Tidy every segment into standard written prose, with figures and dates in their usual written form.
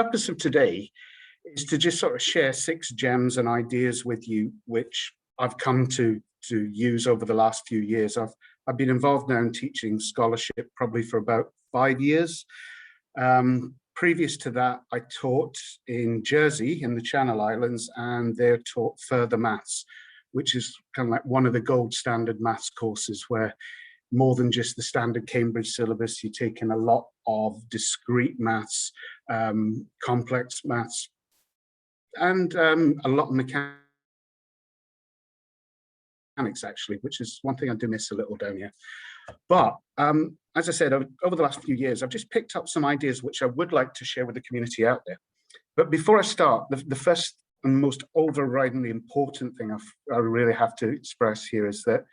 purpose of today is to just sort of share 6 gems and ideas with you, which I've come to use over the last few years. I've been involved now in teaching scholarship probably for about 5 years. Previous to that, I taught in Jersey in the Channel Islands, and there taught further maths, which is kind of like one of the gold standard maths courses where more than just the standard Cambridge syllabus, you take in a lot of discrete maths, complex maths, and a lot of mechanics actually, which is one thing I do miss a little down here. But as I said, over the last few years, I've just picked up some ideas which I would like to share with the community out there. But before I start, the first and most overridingly important thing I really have to express here is that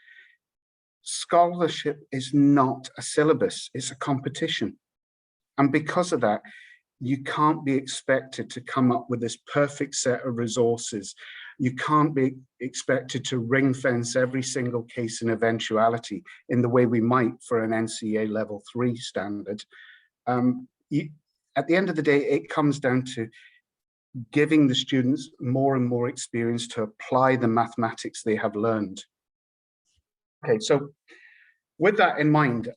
scholarship is not a syllabus, it's a competition. And because of that, you can't be expected to come up with this perfect set of resources. You can't be expected to ring fence every single case and eventuality in the way we might for an NCEA level 3 standard. At the end of the day, it comes down to giving the students more and more experience to apply the mathematics they have learned. Okay, so with that in mind,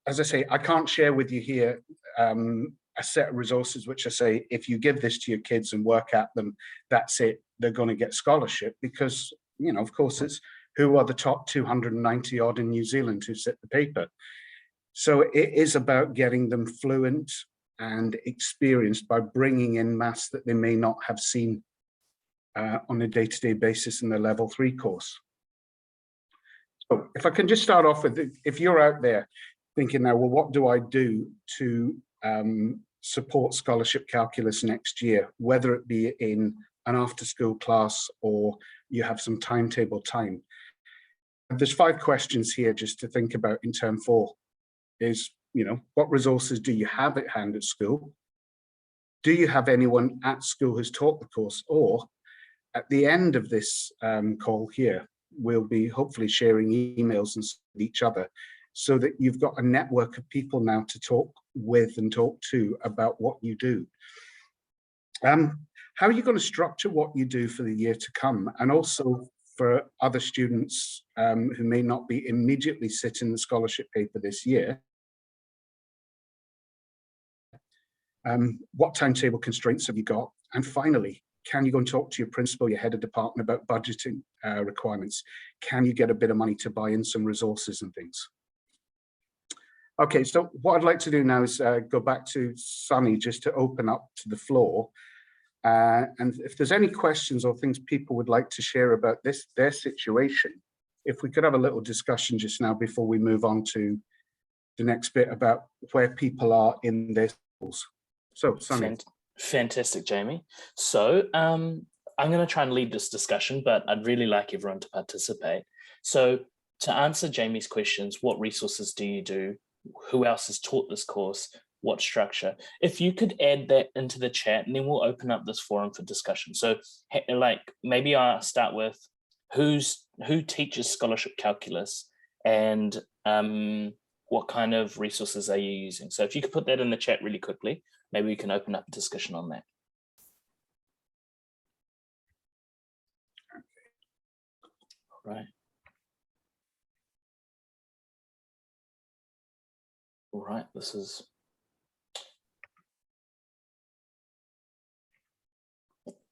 as I say, I can't share with you here a set of resources which I say, if you give this to your kids and work at them, that's it, they're going to get scholarship, because, you know, of course, it's who are the top 290 odd in New Zealand who sit the paper. So it is about getting them fluent and experienced by bringing in maths that they may not have seen on a day-to-day basis in the level 3 course. So if I can just start off with, if you're out there thinking now, well, what do I do to support scholarship calculus next year, whether it be in an after-school class or you have some timetable time? There's 5 questions here just to think about in term 4. Is, you know, what resources do you have at hand at school? Do you have anyone at school who's taught the course? Or at the end of this call here, we'll be hopefully sharing emails and with each other, so that you've got a network of people now to talk with and talk to about what you do. How are you going to structure what you do for the year to come? And also for other students who may not be immediately sitting the scholarship paper this year, what timetable constraints have you got? And finally, can you go and talk to your principal, your head of department about budgeting requirements? Can you get a bit of money to buy in some resources and things? Okay, so what I'd like to do now is go back to Sunny just to open up to the floor. And if there's any questions or things people would like to share about their situation, if we could have a little discussion just now before we move on to the next bit about where people are in their schools. So, Sunny. Fantastic, Jamie. So I'm going to try and lead this discussion, but I'd really like everyone to participate. So to answer Jamie's questions, what resources do you do? Who else has taught this course? What structure? If you could add that into the chat, and then we'll open up this forum for discussion. So like maybe I'll start with who teaches scholarship calculus, and what kind of resources are you using? So if you could put that in the chat really quickly, maybe we can open up a discussion on that. All right. All right, this is...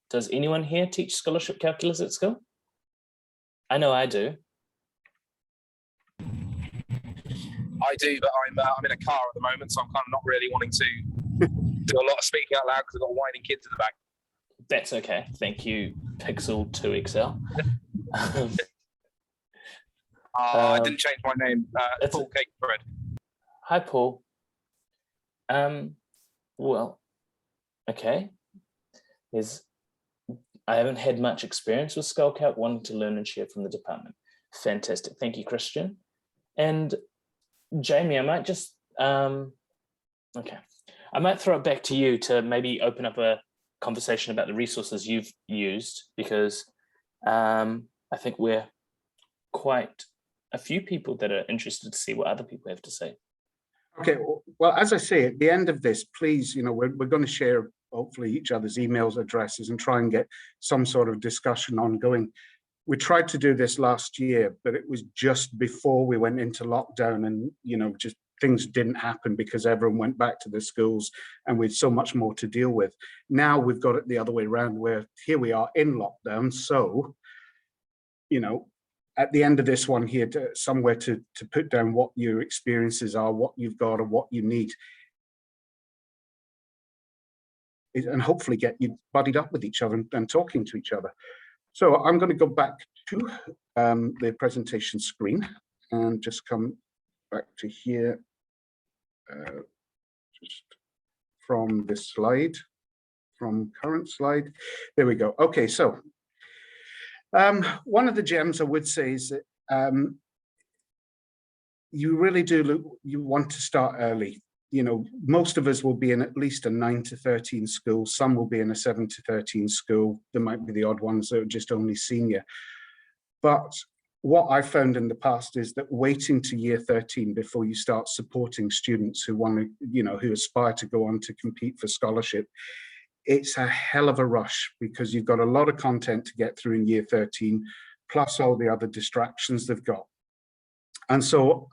Does anyone here teach scholarship calculus at school? I know I do. I do, but I'm in a car at the moment, so I'm kind of not really wanting to do a lot of speaking out loud because I've got whining kids in the back. That's okay. Thank you, Pixel 2XL. I didn't change my name. Paul Cake Bread. Hi, Paul. Well, okay. I haven't had much experience with SkullCalc, wanting to learn and share from the department. Fantastic. Thank you, Christian. And Jamie, I might just, okay. I might throw it back to you to maybe open up a conversation about the resources you've used, because I think we're quite a few people that are interested to see what other people have to say. Okay, well, as I say, at the end of this, please, you know, we're going to share hopefully each other's emails addresses and try and get some sort of discussion ongoing. We tried to do this last year, but it was just before we went into lockdown, and just things didn't happen because everyone went back to their schools and we had so much more to deal with. Now we've got it the other way around, where here we are in lockdown. So, at the end of this one here, somewhere to put down what your experiences are, what you've got, or what you need, and hopefully get you buddied up with each other and talking to each other. So I'm going to go back to the presentation screen and just come back to here, just from this slide, from current slide. There we go. Okay, so one of the gems I would say is that you really do you want to start early. Most of us will be in at least a 9 to 13 school. Some will be in a 7 to 13 school. There might be the odd ones that are just only senior. But what I found in the past is that waiting to year 13 before you start supporting students who want to, who aspire to go on to compete for scholarship, it's a hell of a rush, because you've got a lot of content to get through in year 13, plus all the other distractions they've got. And so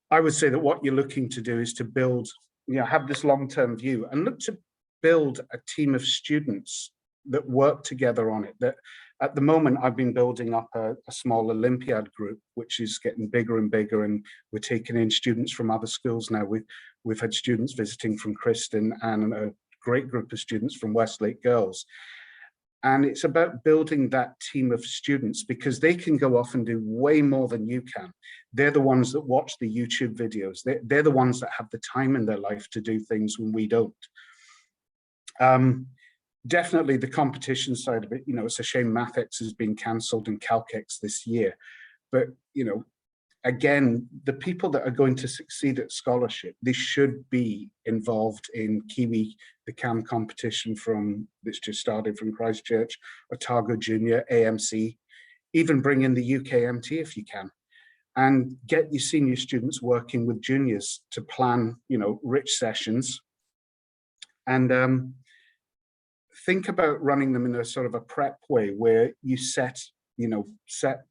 I would say that what you're looking to do is to build, have this long-term view and look to build a team of students that work together on it. That at the moment, I've been building up a small Olympiad group, which is getting bigger and bigger, and we're taking in students from other schools now. We've had students visiting from Kristin and a great group of students from Westlake Girls. And it's about building that team of students, because they can go off and do way more than you can. They're the ones that watch the YouTube videos. They're the ones that have the time in their life to do things when we don't. Definitely the competition side of it, it's a shame MathX has been cancelled and CalcX this year. But, again, the people that are going to succeed at scholarship, they should be involved in Kiwi, the CAM competition that's just started from Christchurch, Otago Junior, AMC, even bring in the UKMT if you can, and get your senior students working with juniors to plan, rich sessions, and think about running them in a sort of a prep way where you set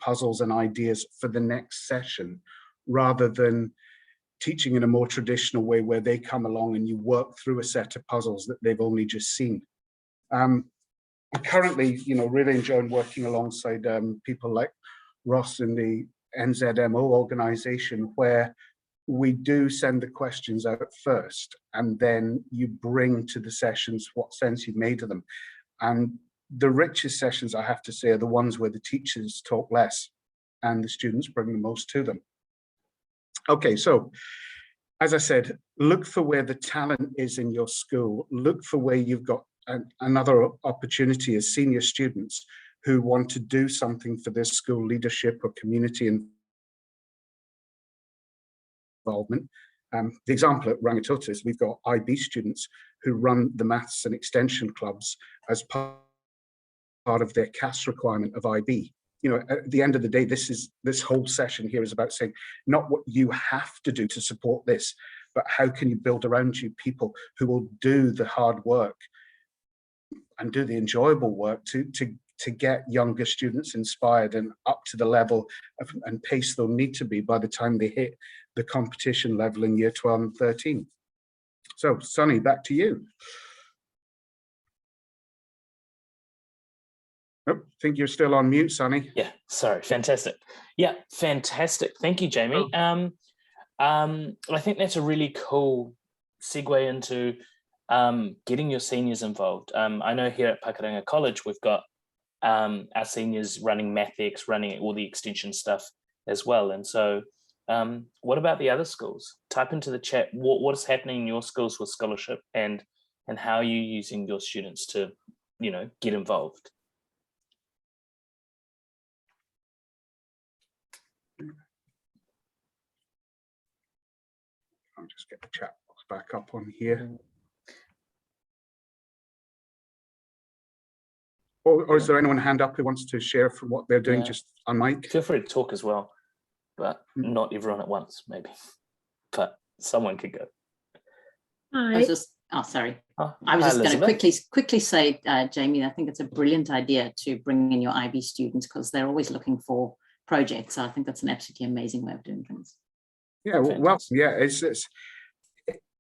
puzzles and ideas for the next session, rather than teaching in a more traditional way where they come along and you work through a set of puzzles that they've only just seen. I'm currently, really enjoying working alongside people like Ross in the NZMO organization, where we do send the questions out first, and then you bring to the sessions what sense you've made of them. And the richest sessions, I have to say, are the ones where the teachers talk less and the students bring the most to them. Okay, so as I said, look for where the talent is in your school. Look for where you've got another opportunity as senior students who want to do something for their school leadership or community involvement. The example at Rangitoto is we've got IB students who run the maths and extension clubs as part of their CAS requirement of IB. At the end of the day, this whole session here is about saying not what you have to do to support this, but how can you build around you people who will do the hard work and do the enjoyable work to get younger students inspired and up to the level and pace they'll need to be by the time they hit the competition level in year 12 and 13. So, Sonny, back to you. Oh, I think you're still on mute, Sonny. Yeah, sorry, fantastic. Yeah, fantastic. Thank you, Jamie. I think that's a really cool segue into getting your seniors involved. I know here at Pakuranga College, we've got our seniors running MathX, running all the extension stuff as well. And so what about the other schools? Type into the chat what is happening in your schools with scholarship, and how are you using your students to, get involved? I'll just get the chat box back up on here. Or is there anyone hand up who wants to share from what they're doing? Just on mic? Feel free to talk as well, but not everyone at once, maybe. But someone could go. Hi. Oh, sorry. Oh, I was hi, just going to Elizabeth. quickly say, Jamie, I think it's a brilliant idea to bring in your IB students because they're always looking for projects. So I think that's an absolutely amazing way of doing things. Yeah, well, Fantastic. yeah, it's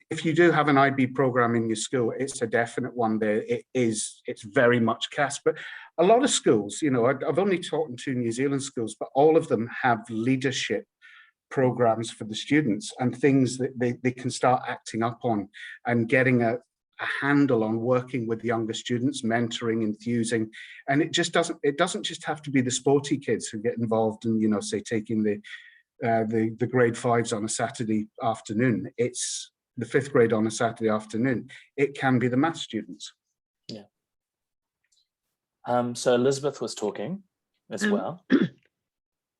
if you do have an IB program in your school, it's a definite one there. It's very much CAS, but a lot of schools, you know, I've only taught in 2 New Zealand schools, but all of them have leadership programs for the students and things that they can start acting up on and getting a handle on working with younger students, mentoring, enthusing. And it doesn't just have to be the sporty kids who get involved in, you know, say taking the grade 5s on a Saturday afternoon. It's the 5th grade on a Saturday afternoon. It can be the math students. Yeah. So Elizabeth was talking as well.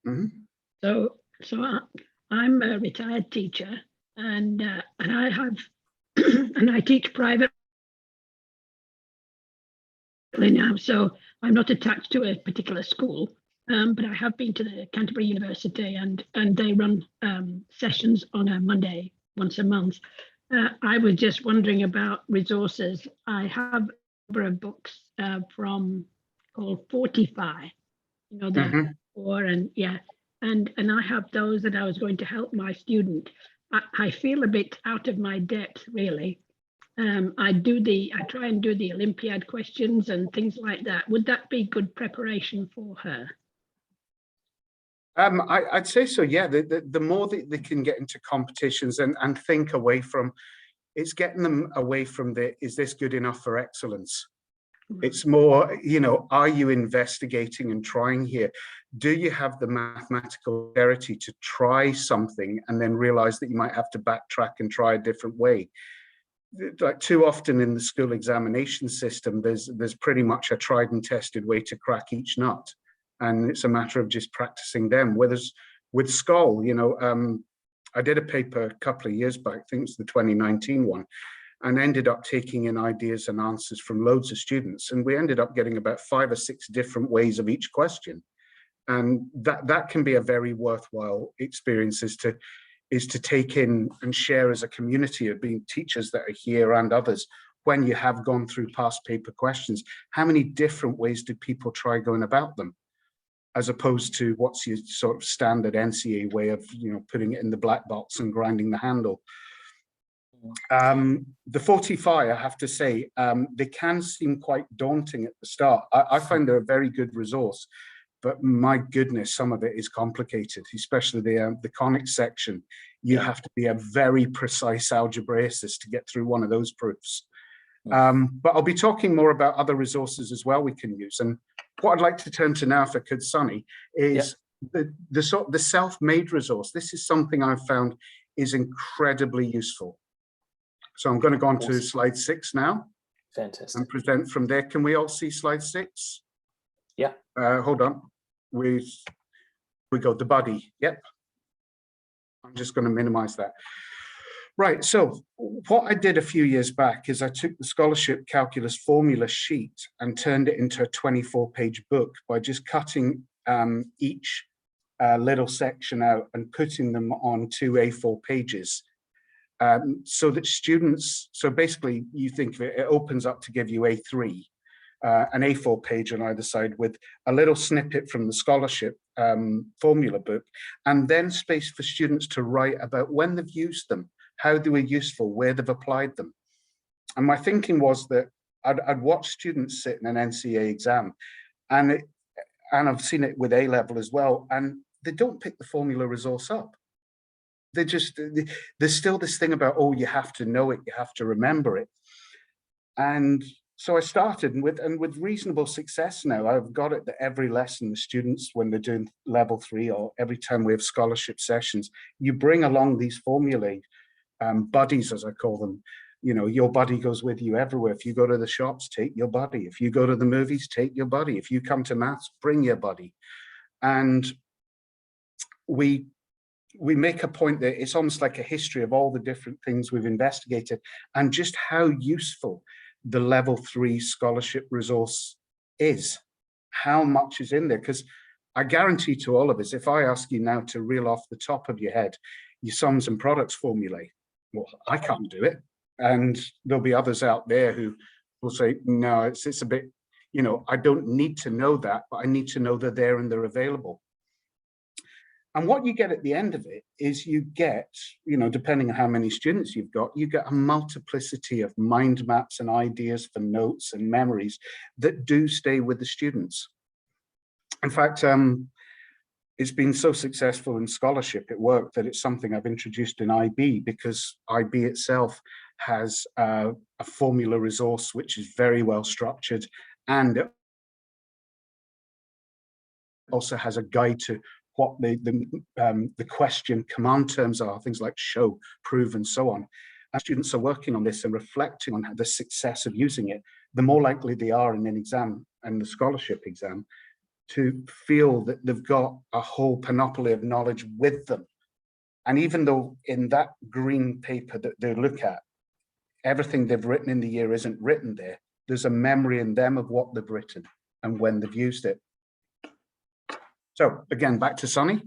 Mm-hmm. So I'm a retired teacher, and I have and I teach privately now. So I'm not attached to a particular school, but I have been to the Canterbury University, and they run sessions on a Monday once a month. I was just wondering about resources. I have a number of books from called Fortify, you know, the Mm-hmm. or and yeah. And I have those that I was going to help my student. I feel a bit out of my depth, really. I try and do the Olympiad questions and things like that. Would that be good preparation for her? I'd say so, yeah. The more that they can get into competitions and think away from, it's getting them away from is this good enough for excellence? It's more, you know, are you investigating and trying here? Do you have the mathematical dexterity to try something and then realize that you might have to backtrack and try a different way? Like too often in the school examination system, there's pretty much a tried and tested way to crack each nut. And it's a matter of just practicing them. Whereas with SCOL, you know, I did a paper a couple of years back, I think it's the 2019 one, and ended up taking in ideas and answers from loads of students. And we ended up getting about 5 or 6 different ways of each question. And that can be a very worthwhile experience, is to take in and share as a community of being teachers that are here and others. When you have gone through past paper questions, how many different ways do people try going about them? As opposed to what's your sort of standard NCA way of, you know, putting it in the black box and grinding the handle. The 45, I have to say, they can seem quite daunting at the start. I find they're a very good resource, but my goodness, some of it is complicated, especially the conic section. You have to be a very precise algebraicist to get through one of those proofs. But I'll be talking more about other resources as well we can use. And what I'd like to turn to now, if I could, Sonny, is the self-made resource. This is something I've found is incredibly useful. So I'm going to go on to slide 6 now. Fantastic. And present from there. Can we all see slide 6? Yeah. Hold on. We go the body. Yep. I'm just going to minimize that. Right. So what I did a few years back is I took the scholarship calculus formula sheet and turned it into a 24-page book by just cutting each little section out and putting them on 2 A4 pages. So that students, so basically you think of it, it opens up to give you A3, an A4 page on either side with a little snippet from the scholarship formula book, and then space for students to write about when they've used them, how they were useful, where they've applied them. And my thinking was that I'd watch students sit in an NCA exam, and I've seen it with A-level as well, and they don't pick the formula resource up. There's still this thing about, oh, you have to know it, you have to remember it. And so I started, and with reasonable success now, I've got it that every lesson the students, when they're doing level 3 or every time we have scholarship sessions, you bring along these formulae, buddies, as I call them. You know, your buddy goes with you everywhere. If you go to the shops, take your buddy. If you go to the movies, take your buddy. If you come to maths, bring your buddy. And we make a point that it's almost like a history of all the different things we've investigated and just how useful the level 3 scholarship resource is, how much is in there. Because I guarantee to all of us, if I ask you now to reel off the top of your head your sums and products formulae, well, I can't do it. And there'll be others out there who will say, no, it's a bit, you know, I don't need to know that, but I need to know they're there and they're available. And what you get at the end of it is you get, you know, depending on how many students you've got, you get a multiplicity of mind maps and ideas for notes and memories that do stay with the students. In fact, it's been so successful in scholarship at work that it's something I've introduced in IB, because IB itself has a formula resource which is very well structured, and it also has a guide to what the question command terms are, things like show, prove, and so on. As students are working on this and reflecting on the success of using it, the more likely they are in an exam, and the scholarship exam, to feel that they've got a whole panoply of knowledge with them. And even though in that green paper that they look at, everything they've written in the year isn't written there, there's a memory in them of what they've written and when they've used it. So again, back to Sonny.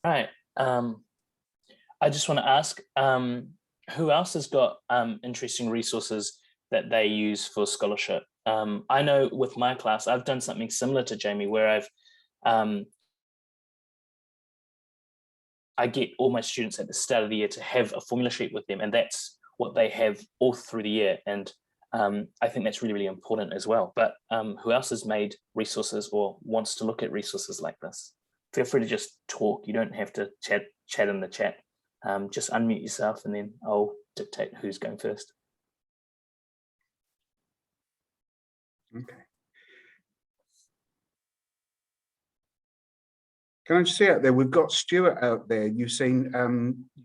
Right. I just want to ask, who else has got interesting resources that they use for scholarship? I know with my class, I've done something similar to Jamie, where I get all my students at the start of the year to have a formula sheet with them, and that's what they have all through the year. And I think that's really, really important as well. But who else has made resources or wants to look at resources like this? Feel free to just talk. You don't have to chat in the chat. Just unmute yourself and then I'll dictate who's going first. Okay. Can I just say out there, we've got Stuart out there. You've seen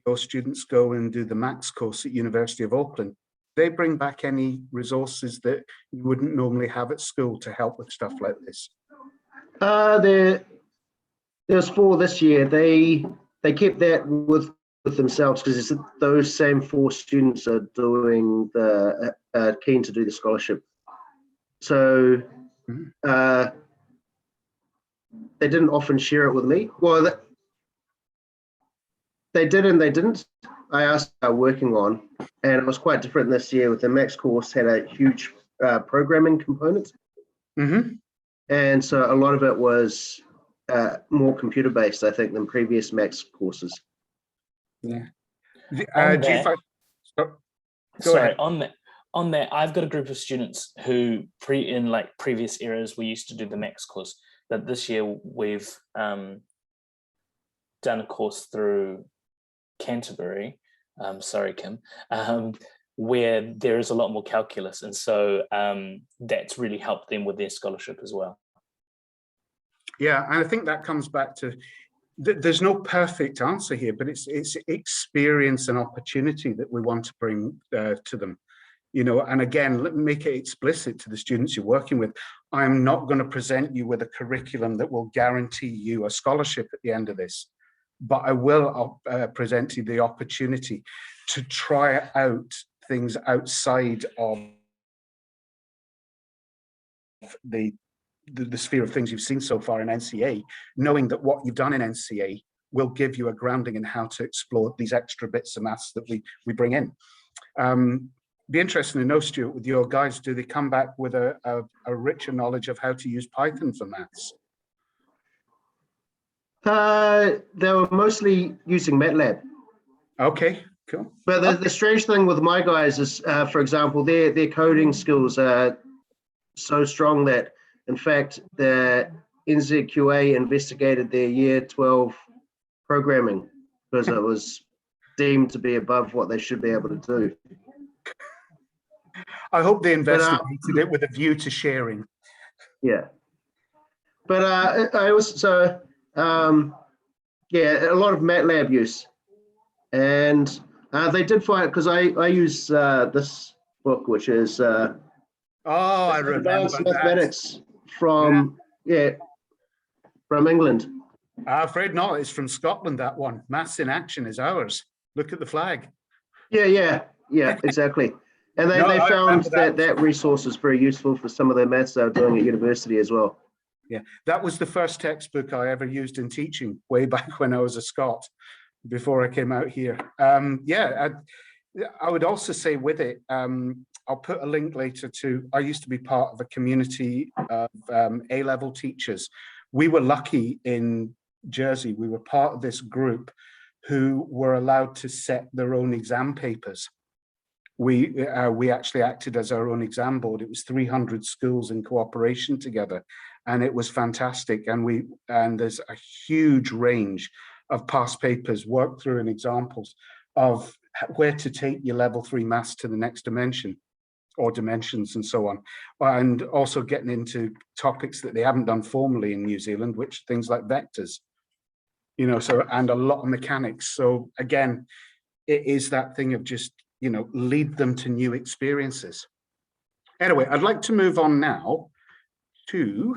your students go and do the Max course at University of Auckland. They bring back any resources that you wouldn't normally have at school to help with stuff like this? There's 4 this year. They kept that with themselves, because those same 4 students are doing the keen to do the scholarship. So they didn't often share it with me. Well, they did and they didn't. I asked what they were working on, and it was quite different this year. With the Max course, had a huge programming component, and so a lot of it was more computer based, I think, than previous Max courses. Yeah. On that, I've got a group of students who in like previous eras we used to do the Max course, but this year we've done a course through Canterbury, sorry Kim, where there is a lot more calculus, and so that's really helped them with their scholarship as well. Yeah, and I think that comes back to there's no perfect answer here, but it's experience and opportunity that we want to bring to them. You know, and again, make it explicit to the students you're working with. I'm not going to present you with a curriculum that will guarantee you a scholarship at the end of this, but I will present you the opportunity to try out things outside of the sphere of things you've seen so far in NCA, knowing that what you've done in NCA will give you a grounding in how to explore these extra bits of maths that we bring in. Be interesting to know, Stuart, with your guys, do they come back with a richer knowledge of how to use Python for maths? They were mostly using MATLAB. Okay, cool. But the strange thing with my guys is, for example, their coding skills are so strong that, in fact, the NZQA investigated their year 12 programming because it was deemed to be above what they should be able to do. I hope they investigated it with a view to sharing. Yeah. But I also, yeah, a lot of MATLAB use. And they did find, because I use this book, which is I remember Advanced that. Mathematics from England. I'm afraid not. It's from Scotland, that one. Maths in Action is ours. Look at the flag. Yeah, exactly. And they found that resource is very useful for some of their maths they were doing at university as well. Yeah, that was the first textbook I ever used in teaching way back when I was a Scot. before I came out here. Yeah, I would also say with it, I'll put a link later to, I used to be part of a community of A-level teachers. We were lucky in Jersey. We were part of this group who were allowed to set their own exam papers. We actually acted as our own exam board. It was 300 schools in cooperation together, and it was fantastic. And there's a huge range of past papers, work through and examples of where to take your level 3 maths to the next dimension, or dimensions and so on, and also getting into topics that they haven't done formally in New Zealand, which things like vectors, you know, so, and a lot of mechanics. So again, it is that thing of just, you know, lead them to new experiences. Anyway, I'd like to move on now to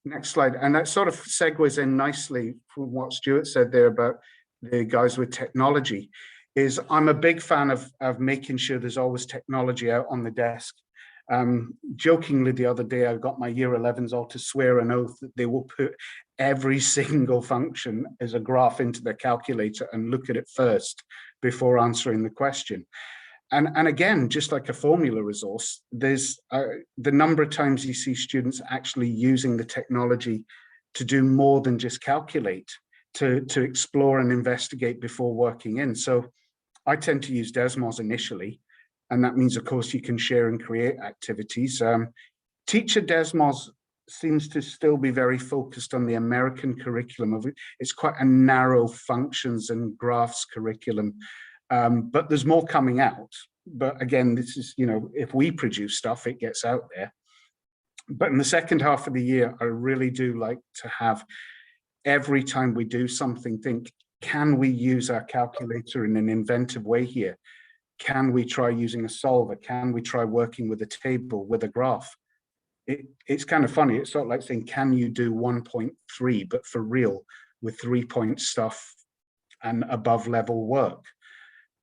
next slide, and that sort of segues in nicely from what Stuart said there about the guys with technology. Is I'm a big fan of making sure there's always technology out on the desk. Jokingly, the other day, I got my year 11s all to swear an oath that they will put every single function as a graph into their calculator and look at it first before answering the question. And again, just like a formula resource, there's the number of times you see students actually using the technology to do more than just calculate, to explore and investigate before working in. So I tend to use Desmos initially, and that means, of course, you can share and create activities. Teacher Desmos seems to still be very focused on the American curriculum of it. It's quite a narrow functions and graphs curriculum, but there's more coming out. But again, this is, you know, if we produce stuff, it gets out there. But in the second half of the year, I really do like to have, every time we do something, think, can we use our calculator in an inventive way here? Can we try using a solver? Can we try working with a table, with a graph? It's kind of funny. It's sort of like saying, can you do 1.3, but for real, with 3-point stuff and above level work?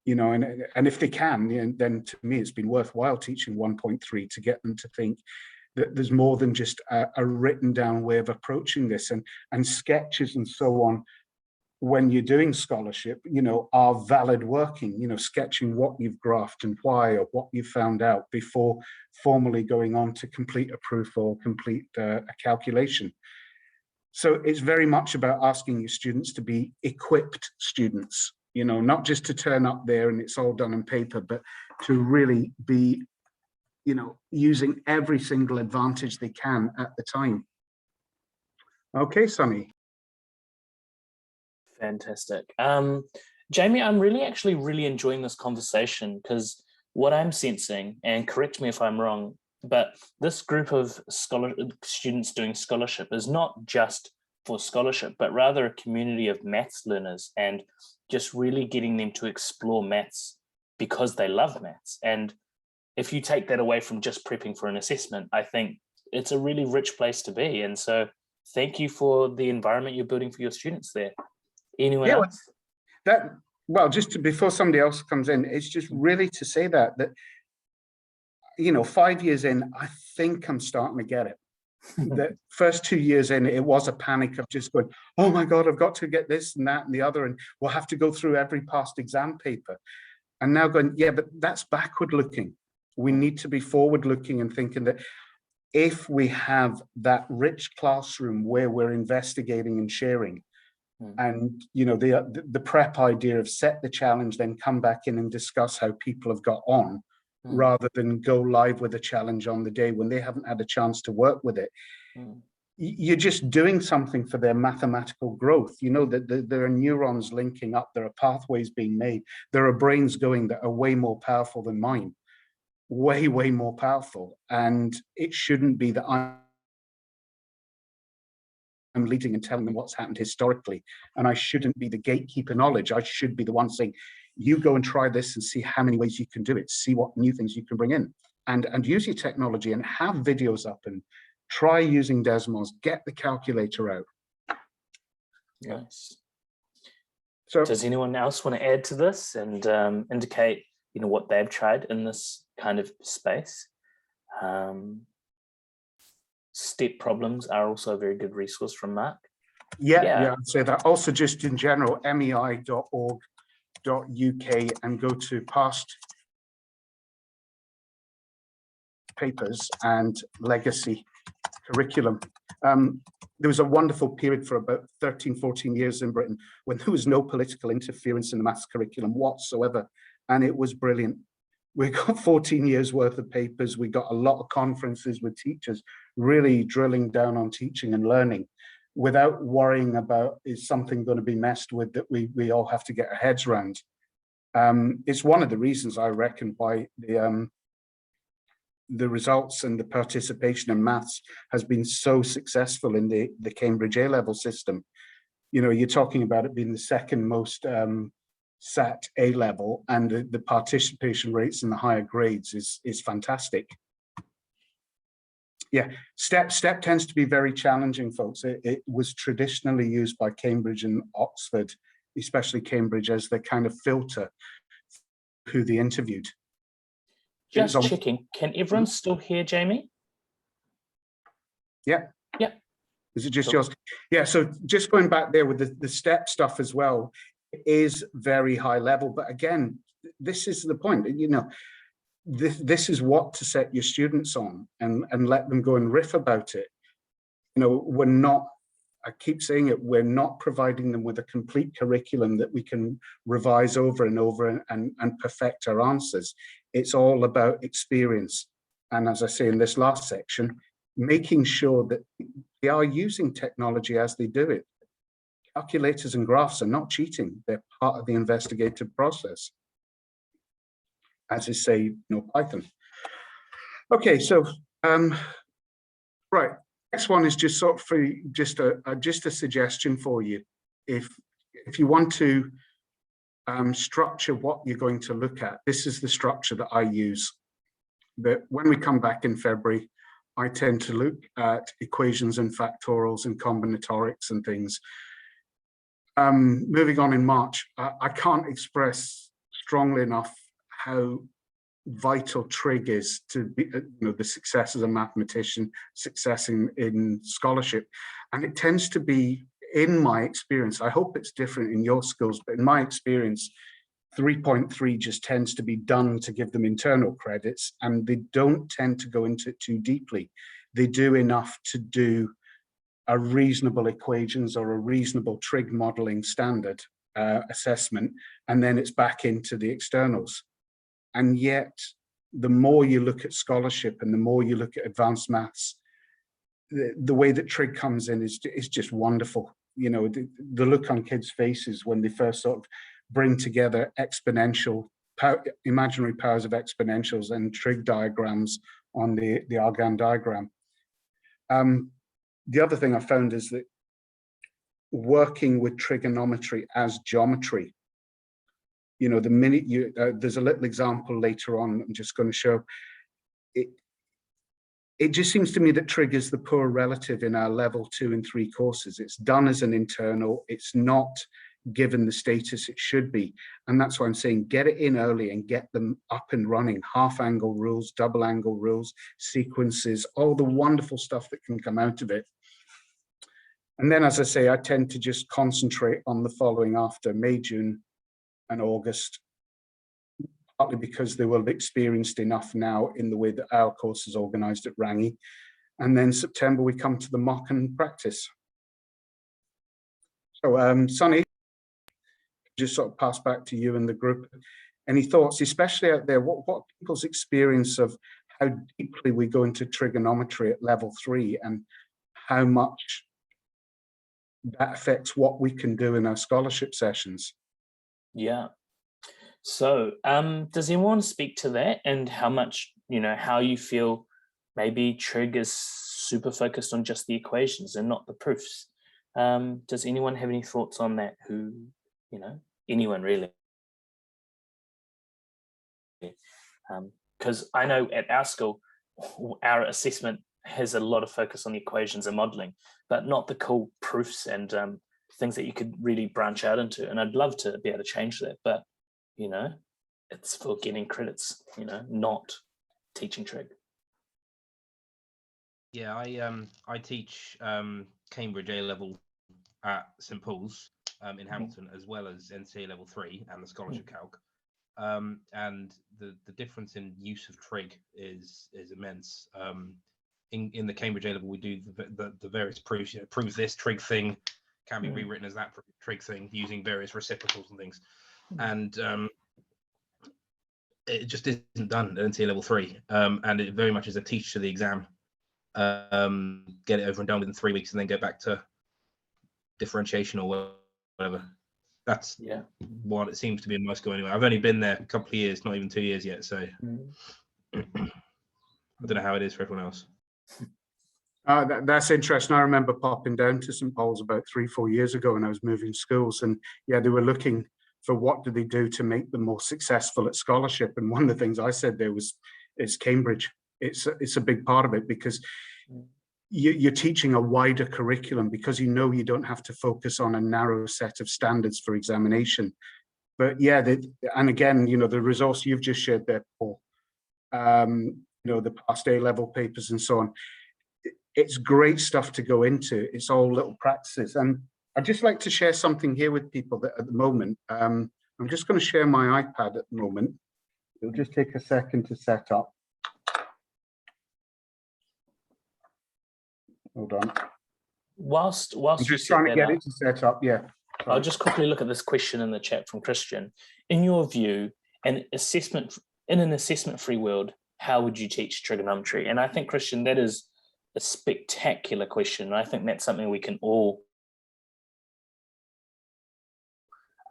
You know, and if they can, then to me, it's been worthwhile teaching 1.3 to get them to think that there's more than just a written down way of approaching this, and sketches and so on. When you're doing scholarship, you know, are valid working, you know, sketching what you've graphed and why, or what you found out before formally going on to complete a proof or complete a calculation. So it's very much about asking your students to be equipped students, you know, not just to turn up there and it's all done on paper, but to really be, you know, using every single advantage they can at the time. Okay, Sonny. Fantastic. Jamie, I'm really enjoying this conversation, because what I'm sensing, and correct me if I'm wrong, but this group of students doing scholarship is not just for scholarship, but rather a community of maths learners, and just really getting them to explore maths because they love maths. And if you take that away from just prepping for an assessment, I think it's a really rich place to be. And so thank you for the environment you're building for your students there. Anyone else? Well, just before somebody else comes in, it's just really to say that, you know, 5 years in, I think I'm starting to get it. The first 2 years in, it was a panic of just going, oh my God, I've got to get this and that and the other, and we'll have to go through every past exam paper. And now going, yeah, but that's backward looking. We need to be forward looking and thinking that if we have that rich classroom where we're investigating and sharing, and, you know, the prep idea of set the challenge, then come back in and discuss how people have got on, rather than go live with a challenge on the day when they haven't had a chance to work with it. You're just doing something for their mathematical growth. You know, that there are neurons linking up, there are pathways being made, there are brains going that are way more powerful than mine, way more powerful. And it shouldn't be that I'm leading and telling them what's happened historically, and I shouldn't be the gatekeeper knowledge. I should be the one saying, you go and try this and see how many ways you can do it, see what new things you can bring in, and use your technology and have videos up and try using Desmos, get the calculator out. Nice. So does anyone else want to add to this and indicate, you know, what they've tried in this kind of space? Step problems are also a very good resource from Mark. Yeah, I'd say that. Also, just in general, mei.org.uk, and go to past papers and legacy curriculum. There was a wonderful period for about 13, 14 years in Britain when there was no political interference in the maths curriculum whatsoever, and it was brilliant. We got 14 years worth of papers. We got a lot of conferences with teachers really drilling down on teaching and learning without worrying about, is something going to be messed with that we all have to get our heads around. It's one of the reasons, I reckon, why the results and the participation in maths has been so successful in the Cambridge A-level system. You know, you're talking about it being the second most sat A-level, and the participation rates in the higher grades is fantastic. Yeah, STEP tends to be very challenging, folks. It was traditionally used by Cambridge and Oxford, especially Cambridge, as the kind of filter who they interviewed. Just checking, can everyone still hear Jamie? Yeah. Yeah. Is it just yours? Yeah, so just going back there with the STEP stuff as well, is very high level. But again, this is the point, you know, this is what to set your students on and let them go and riff about it. You know, we're not, I keep saying it, we're not providing them with a complete curriculum that we can revise over and over and perfect our answers. It's all about experience. And as I say in this last section, making sure that they are using technology as they do it. Calculators and graphs are not cheating. They're part of the investigative process. As I say, no Python. Okay, so, right. Next one is just sort of for just a suggestion for you. If you want to structure what you're going to look at, this is the structure that I use. That when we come back in February, I tend to look at equations and factorials and combinatorics and things. Moving on in March, I can't express strongly enough how vital trig is to be, you know, the success as a mathematician, success in scholarship. And it tends to be, in my experience, I hope it's different in your schools, but in my experience, 3.3 just tends to be done to give them internal credits, and they don't tend to go into it too deeply. They do enough to do a reasonable equations or a reasonable trig modeling standard assessment, and then it's back into the externals. And yet, the more you look at scholarship and the more you look at advanced maths, the way that trig comes in is just wonderful. You know, the look on kids' faces when they first sort of bring together imaginary powers of exponentials and trig diagrams on the Argand diagram. The other thing I found is that working with trigonometry as geometry, you know, the minute you, there's a little example later on, I'm just going to show it. It just seems to me that trig is the poor relative in our level 2 and 3 courses. It's done as an internal, it's not given the status it should be. And that's why I'm saying get it in early and get them up and running. Half angle rules, double angle rules, sequences, all the wonderful stuff that can come out of it. And then, as I say, I tend to just concentrate on the following after May, June, and August, partly because they will have experienced enough now in the way that our course is organised at Rangi. And then September, we come to the mock and practice. So, Sonny, just sort of pass back to you and the group. Any thoughts, especially out there, what people's experience of how deeply we go into trigonometry at level 3 and how much that affects what we can do in our scholarship sessions? Yeah. So does anyone speak to that, and how much, you know, how you feel maybe trig is super focused on just the equations and not the proofs? Does anyone have any thoughts on that? Who, you know, anyone really? Because I know at our school, our assessment has a lot of focus on the equations and modeling, but not the cool proofs and things that you could really branch out into. And I'd love to be able to change that, but you know, it's for getting credits, you know, not teaching trig. Yeah, I teach Cambridge A-level at St Paul's in Hamilton, as well as NCA level 3 and the scholarship calc. And the difference in use of trig is immense. In the Cambridge A level, we do the various proofs. Proves this trig thing can be rewritten as that trig thing using various reciprocals and things, and it just isn't done at NCA level 3. And it very much is a teach to the exam. Get it over and done within 3 weeks, and then go back to differentiation or whatever. That's what it seems to be in my school anyway. I've only been there a couple of years, not even 2 years yet, so I don't know how it is for everyone else. That's interesting. I remember popping down to St Paul's about 3-4 years ago when I was moving schools, and yeah, they were looking for what do they do to make them more successful at scholarship. And one of the things I said there is Cambridge. It's a big part of it, because you're teaching a wider curriculum, because you know you don't have to focus on a narrow set of standards for examination. But yeah, and again, you know, the resource you've just shared there, Paul, you know, the past A-level papers and so on, it's great stuff to go into. It's all little practices. And I'd just like to share something here with people that at the moment, I'm just going to share my iPad at the moment. It'll just take a second to set up. Hold on. Whilst I'm just trying to get it to set up. Yeah. I'll just quickly look at this question in the chat from Christian. In your view, in an assessment-free world, how would you teach trigonometry? And I think, Christian, that is a spectacular question. And I think that's something we can all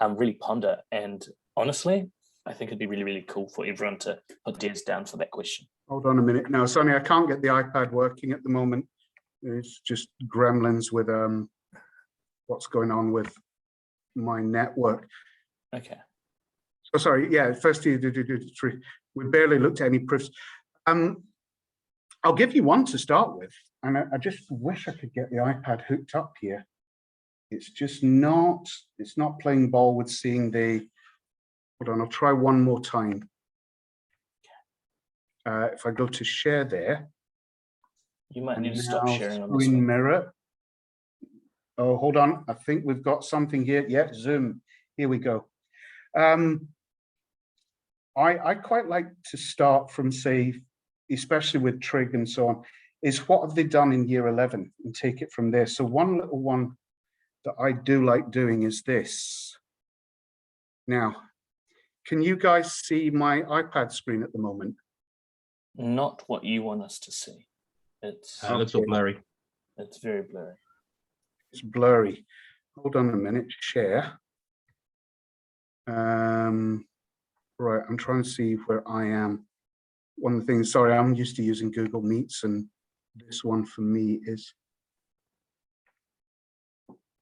really ponder. And honestly, I think it'd be really, really cool for everyone to put theirs down for that question. Hold on a minute. Now, Sonny, I can't get the iPad working at the moment. It's just gremlins with what's going on with my network. Okay. Oh, sorry. Yeah. First, we barely looked at any proofs. I'll give you one to start with, and I just wish I could get the iPad hooked up here. It's just not. It's not playing ball with seeing the. Hold on. I'll try one more time. If I go to share there. You might need to stop sharing on this Screen one. mirror. Oh, hold on. I think we've got something here. Yeah, Zoom. Here we go. I quite like to start from, say, especially with trig and so on, is what have they done in year 11 and take it from there. So one little one that I do like doing is this. Now, can you guys see my iPad screen at the moment? Not what you want us to see. It looks all blurry. It's very blurry. It's blurry. Hold on a minute. Share. Right, I'm trying to see where I am. One of the things, sorry, I'm used to using Google Meets, and this one for me is,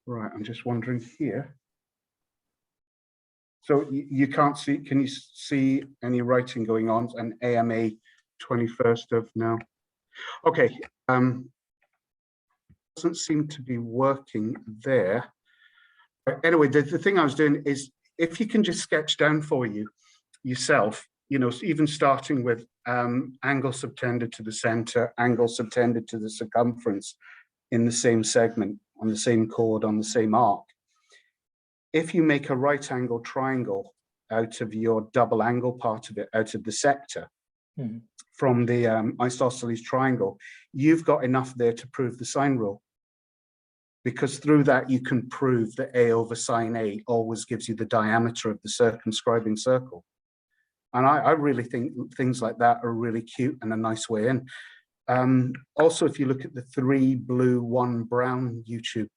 right, I'm just wondering here. So you can't see, can you see any writing going on? An AMA 21st of now. Okay, doesn't seem to be working there. But anyway, the thing I was doing is, if you can just sketch down for yourself, you know, even starting with angle subtended to the center, angle subtended to the circumference in the same segment, on the same chord, on the same arc. If you make a right angle triangle out of your double angle part of it, out of the sector, from the isosceles triangle, you've got enough there to prove the sine rule. Because through that, you can prove that A over sine A always gives you the diameter of the circumscribing circle. And I really think things like that are really cute and a nice way in. Also, if you look at the 3 blue, 1 brown YouTube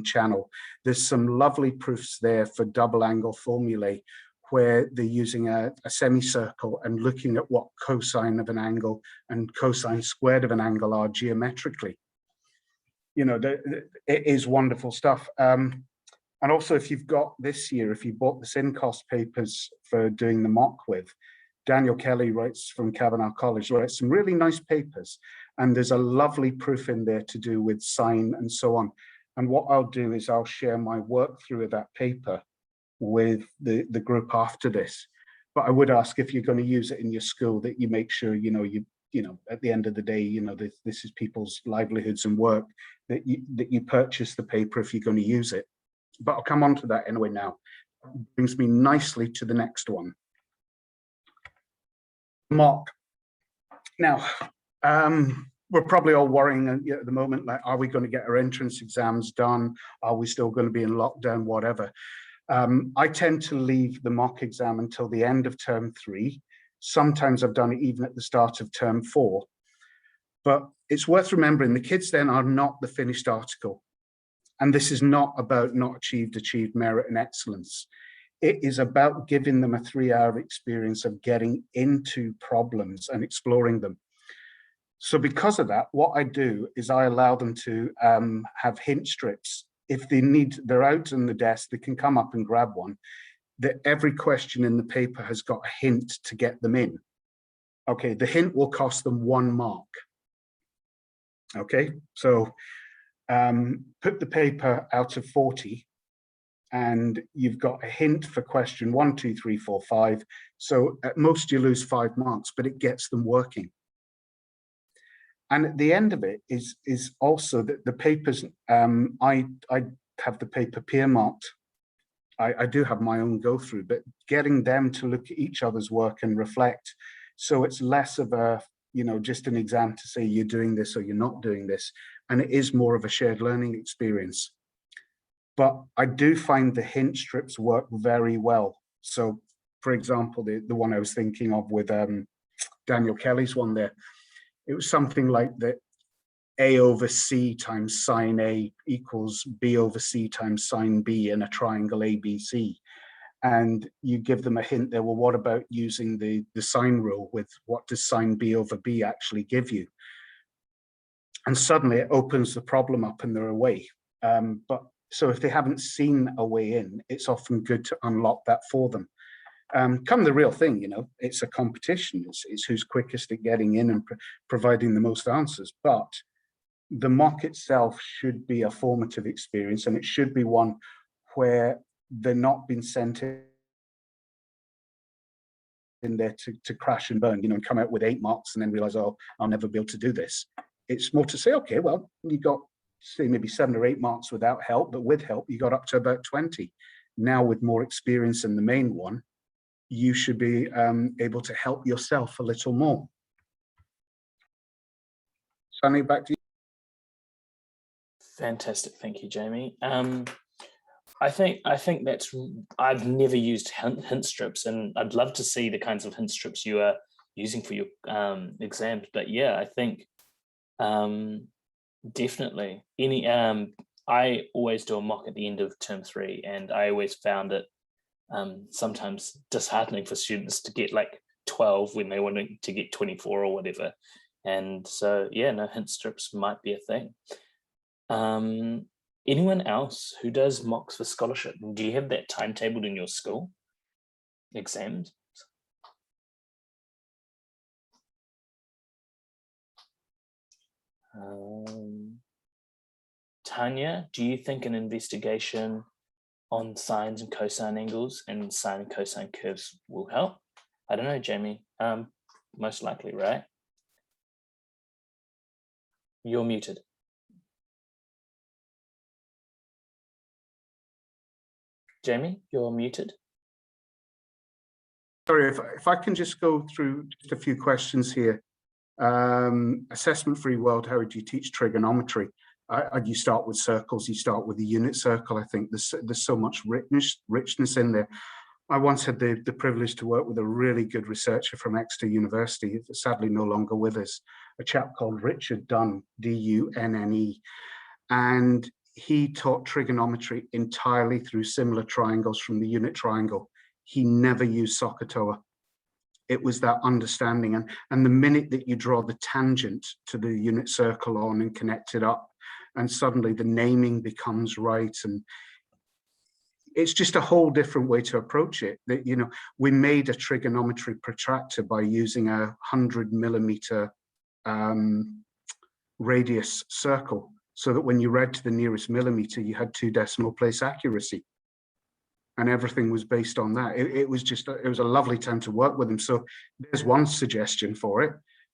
channel, there's some lovely proofs there for double angle formulae, where they're using a semicircle and looking at what cosine of an angle and cosine squared of an angle are geometrically. You know, it is wonderful stuff. And also, if you've got this year, if you bought the SynCost papers for doing the mock with, Daniel Kelly writes from Cavanagh College, writes some really nice papers. And there's a lovely proof in there to do with sine and so on. And what I'll do is I'll share my work through of that paper with the group after this. But I would ask, if you're going to use it in your school, that you make sure, you know, you know, at the end of the day, you know, this is people's livelihoods and work, that you purchase the paper if you're going to use it. But I'll come on to that anyway now. Brings me nicely to the next one. Mock. Now, we're probably all worrying at the moment, like, are we going to get our entrance exams done? Are we still going to be in lockdown, whatever? I tend to leave the mock exam until the end of term 3. Sometimes I've done it even at the start of term 4. But it's worth remembering the kids then are not the finished article. And this is not about not achieved merit and excellence. It is about giving them a 3-hour experience of getting into problems and exploring them. So because of that, what I do is I allow them to have hint strips. If they need, they're out on the desk, they can come up and grab one. That every question in the paper has got a hint to get them in. Okay, the hint will cost them 1 mark. Okay, so put the paper out of 40 and you've got a hint for question 1, 2, 3, 4, 5. So at most you lose 5 marks, but it gets them working. And at the end of it is also that the papers, I have the paper peer marked. I do have my own go through, but getting them to look at each other's work and reflect. So it's less of a, you know, just an exam to say you're doing this or you're not doing this. And it is more of a shared learning experience. But I do find the hint strips work very well. So for example, the one I was thinking of with Daniel Kelly's one there, it was something like that A over C times sine A equals B over C times sine B in a triangle ABC. And you give them a hint there, well, what about using the sine rule with what does sine B over B actually give you? And suddenly it opens the problem up and they're away. But so if they haven't seen a way in, it's often good to unlock that for them. Come the real thing, you know, it's a competition. It's who's quickest at getting in and providing the most answers. But the mock itself should be a formative experience, and it should be one where they're not being sent in there to crash and burn, you know, and come out with 8 marks and then realize, oh, I'll never be able to do this. It's more to say, okay, well, you got, say, maybe 7 or 8 marks without help, but with help, you got up to about 20. Now, with more experience in the main one, you should be able to help yourself a little more. Sunny, back to you. Fantastic, thank you, Jamie. I think that's, I've never used hint strips, and I'd love to see the kinds of hint strips you are using for your exams. But yeah, I think definitely any. I always do a mock at the end of term 3, and I always found it sometimes disheartening for students to get like 12 when they wanted to get 24 or whatever. And so yeah, no, hint strips might be a thing. Anyone else who does mocks for scholarship? Do you have that timetabled in your school exams? Tanya, do you think an investigation on sines and cosine angles and sine and cosine curves will help? I don't know, Jamie. Most likely, right? You're muted. Jamie, you're muted. Sorry, if I can just go through just a few questions here. Assessment-free world, how would you teach trigonometry? You start with circles, you start with the unit circle. I think there's so much richness in there. I once had the privilege to work with a really good researcher from Exeter University, sadly no longer with us, a chap called Richard Dunne, D-U-N-N-E. And he taught trigonometry entirely through similar triangles from the unit triangle. He never used SOHCAHTOA. It was that understanding. And the minute that you draw the tangent to the unit circle on and connect it up, and suddenly the naming becomes right. And it's just a whole different way to approach it. That, you know, we made a trigonometry protractor by using a 100mm radius circle, so that when you read to the nearest millimeter, you had 2 decimal place accuracy. And everything was based on that. It was a lovely time to work with them. So there's one suggestion for it.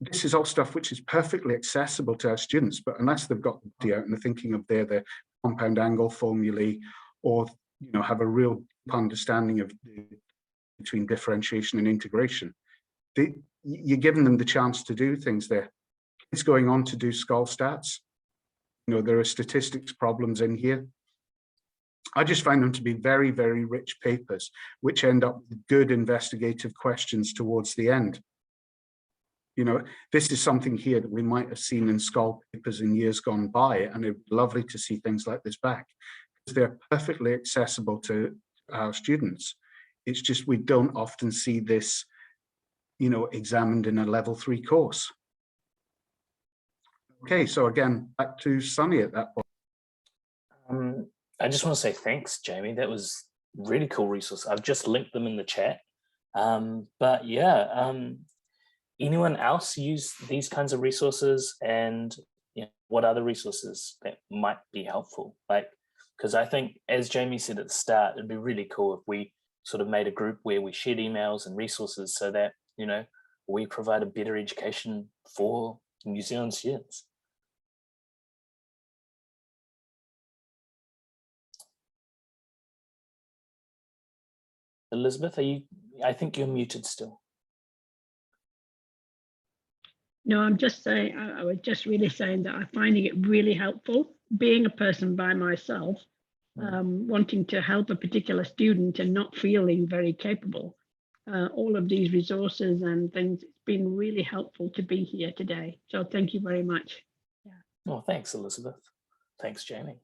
this is all stuff which is perfectly accessible to our students, but unless they've got the out and they're thinking of their compound angle formulae, or have a real understanding of between differentiation and integration, you're giving them the chance to do things there. It's going on to do Scholl stats. There are statistics problems in here. I just find them to be very, very rich papers, which end up with good investigative questions towards the end. This is something here that we might have seen in Scholl papers in years gone by, and it'd be lovely to see things like this back, because they're perfectly accessible to our students. It's just we don't often see this, examined in a level 3 course. Okay, so again, back to Sunny at that point. I just want to say thanks, Jamie. That was really cool resource. I've just linked them in the chat. But yeah, anyone else use these kinds of resources, and what other resources that might be helpful? Because I think, as Jamie said at the start, it'd be really cool if we sort of made a group where we shared emails and resources so that, we provide a better education for New Zealand students. Elizabeth, I think you're muted still. No, I'm just saying, I was just really saying that I'm finding it really helpful being a person by myself, wanting to help a particular student and not feeling very capable. All of these resources and things, it's been really helpful to be here today. So thank you very much. Yeah. Oh, thanks, Elizabeth. Thanks, Jamie.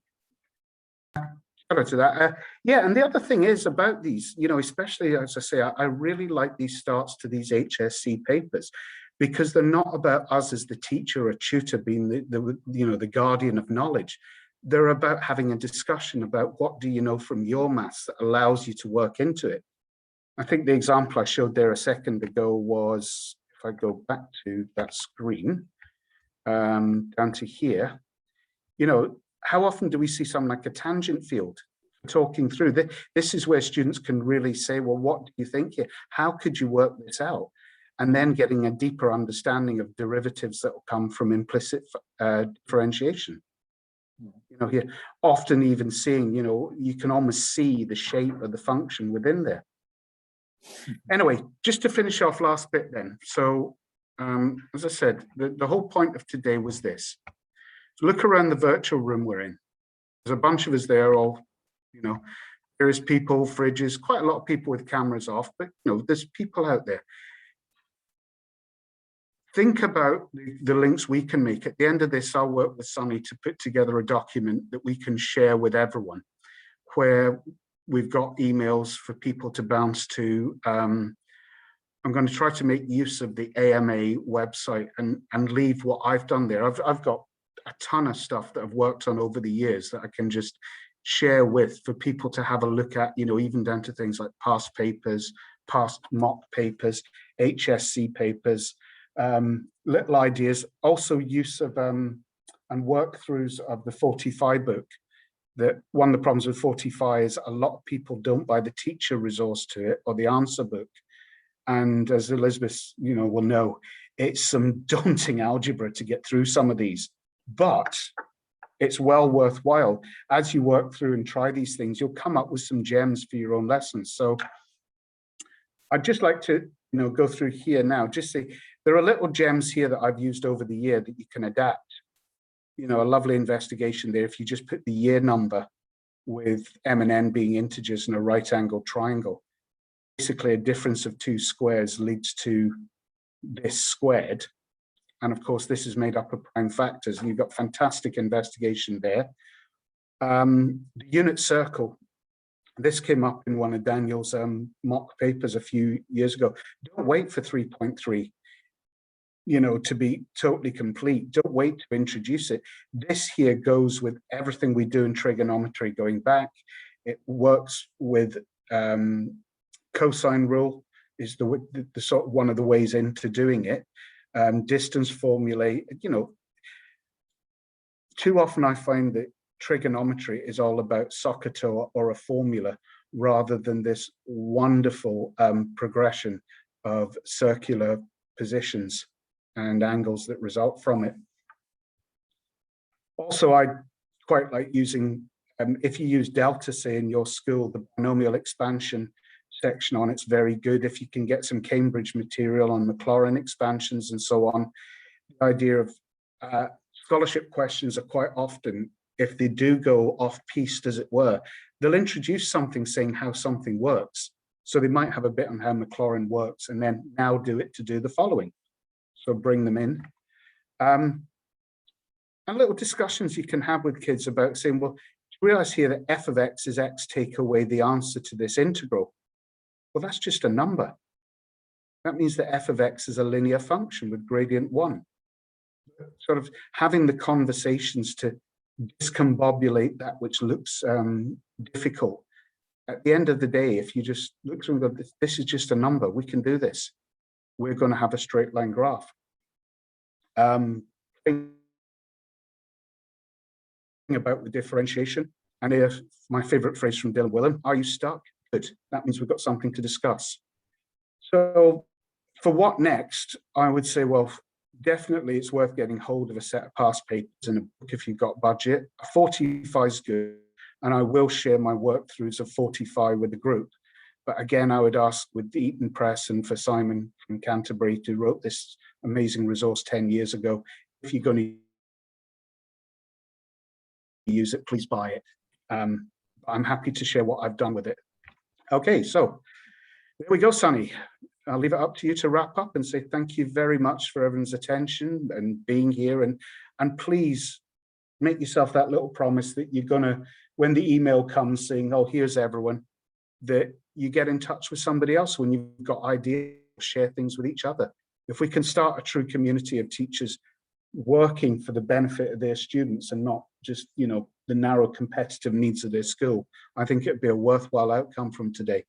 To that. Yeah, and the other thing is about these, especially as I say, I really like these starts to these HSC papers, because they're not about us as the teacher or tutor being the guardian of knowledge. They're about having a discussion about what do you know from your maths that allows you to work into it. I think the example I showed there a second ago was, if I go back to that screen, down to here, how often do we see something like a tangent field talking through? This is where students can really say, well, what do you think here? How could you work this out? And then getting a deeper understanding of derivatives that will come from implicit differentiation. Here, often even seeing, you can almost see the shape of the function within there. Anyway, just to finish off last bit then. So, as I said, the whole point of today was this. Look around the virtual room we're in. There's a bunch of us there, all, various people, fridges, quite a lot of people with cameras off, but there's people out there. Think about the links we can make. At the end of this, I'll work with Sunny to put together a document that we can share with everyone, where we've got emails for people to bounce to. I'm going to try to make use of the AMA website and leave what I've done there. I've got a ton of stuff that I've worked on over the years that I can just share with for people to have a look at, even down to things like past papers, past mock papers, HSC papers, little ideas, also use of and work-throughs of the 45 book. That one of the problems with 45 is a lot of people don't buy the teacher resource to it or the answer book. And as Elizabeth, will know, it's some daunting algebra to get through some of these, but it's well worthwhile. As you work through and try these things, you'll come up with some gems for your own lessons. So I'd just like to, go through here now, just say, there are little gems here that I've used over the year that you can adapt. A lovely investigation there. If you just put the year number with M and N being integers and a right angled triangle, basically a difference of two squares leads to this squared. And of course, this is made up of prime factors, and you've got fantastic investigation there. The unit circle, this came up in one of Daniel's mock papers a few years ago. Don't wait for 3.3. To be totally complete. Don't wait to introduce it. This here goes with everything we do in trigonometry going back. It works with cosine rule is the sort of one of the ways into doing it. Distance formulae, too often I find that trigonometry is all about SOHCAHTOA or a formula rather than this wonderful progression of circular positions and angles that result from it. Also, I quite like using, if you use delta, say, in your school, the binomial expansion section on it's very good. If you can get some Cambridge material on Maclaurin expansions and so on, the idea of scholarship questions are quite often, if they do go off-piste, as it were, they'll introduce something saying how something works. So they might have a bit on how Maclaurin works and then now do it to do the following. So bring them in. And little discussions you can have with kids about saying, well, you realize here that f of x is x take away the answer to this integral. Well, that's just a number. That means that f of x is a linear function with gradient 1. Sort of having the conversations to discombobulate that which looks difficult. At the end of the day, if you just look through and go, this is just a number, we can do this. We're going to have a straight line graph. About the differentiation, and if my favorite phrase from Dylan Willem, are you stuck? Good, that means we've got something to discuss. So for what next, I would say, well, definitely it's worth getting hold of a set of past papers in a book if you've got budget. 45 is good, and I will share my work throughs of 45 with the group. But again, I would ask with the Eton Press and for Simon from Canterbury, who wrote this amazing resource 10 years ago, if you're going to use it, please buy it. I'm happy to share what I've done with it. Okay, so there we go, Sunny. I'll leave it up to you to wrap up and say thank you very much for everyone's attention and being here. And please make yourself that little promise that you're gonna, when the email comes saying, oh, here's everyone, that you get in touch with somebody else when you've got ideas, share things with each other. If we can start a true community of teachers working for the benefit of their students and not just, you know, the narrow competitive needs of their school, I think it'd be a worthwhile outcome from today.